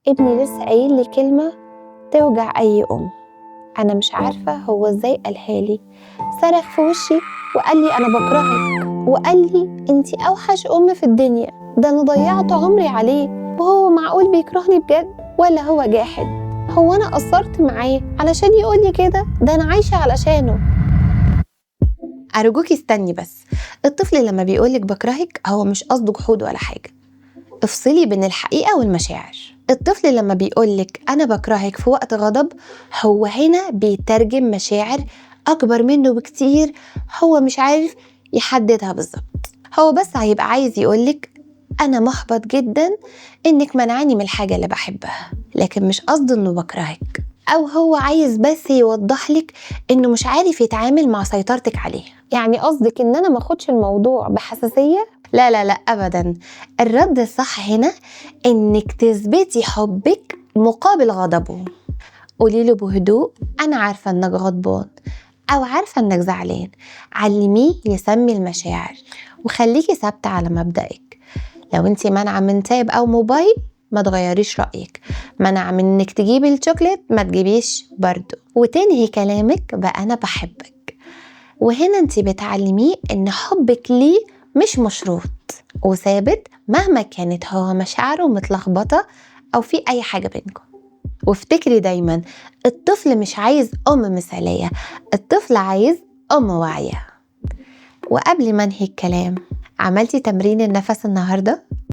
ابني لسه قايل لي كلمة توجع أي أم. أنا مش عارفة هو إزاي قالها لي. صرخ في وشي وقال لي أنا بكرهك، وقال لي أنتي أوحش أم في الدنيا، ده أنا ضيعت عمري عليه، وهو معقول بيكرهني بجد ولا هو جاحد؟ هو أنا قصرت معاه علشان يقول لي كده؟ ده أنا عايشة علشانه. أرجوكي استني بس، الطفل لما بيقولك بكرهك هو مش قصده جحود ولا حاجة. افصلي بين الحقيقة والمشاعر. الطفل لما بيقولك أنا بكرهك في وقت غضب، هو هنا بيترجم مشاعر أكبر منه بكتير، هو مش عارف يحددها بالظبط. هو بس هيبقى عايز يقولك أنا محبط جدا إنك منعني من الحاجة اللي بحبها، لكن مش قصده إنه بكرهك. أو هو عايز بس يوضحلك إنه مش عارف يتعامل مع سيطرتك عليه. يعني قصدك إن أنا ماخدش الموضوع بحساسية؟ لا لا لا أبدا. الرد الصح هنا إنك تثبتي حبك مقابل غضبه. قوليله بهدوء أنا عارفة إنك غضبان أو عارفة إنك زعلان. علميه يسمي المشاعر، وخليكي ثابتة على مبدأك. لو انتي مانعة من تاب أو موبايل ما تغيريش رأيك، منع من انك تجيبي الشوكليت ما تجيبيش برضو، وتنهي كلامك بأنا بحبك. وهنا انتي بتعلميه ان حبك ليه مش مشروط وثابت مهما كانت هو مشاعره متلخبطة أو في أي حاجة بينكم. وافتكري دايما الطفل مش عايز أم مثالية، الطفل عايز أم واعية. وقبل ما انهي الكلام، عملتي تمرين النفس النهاردة؟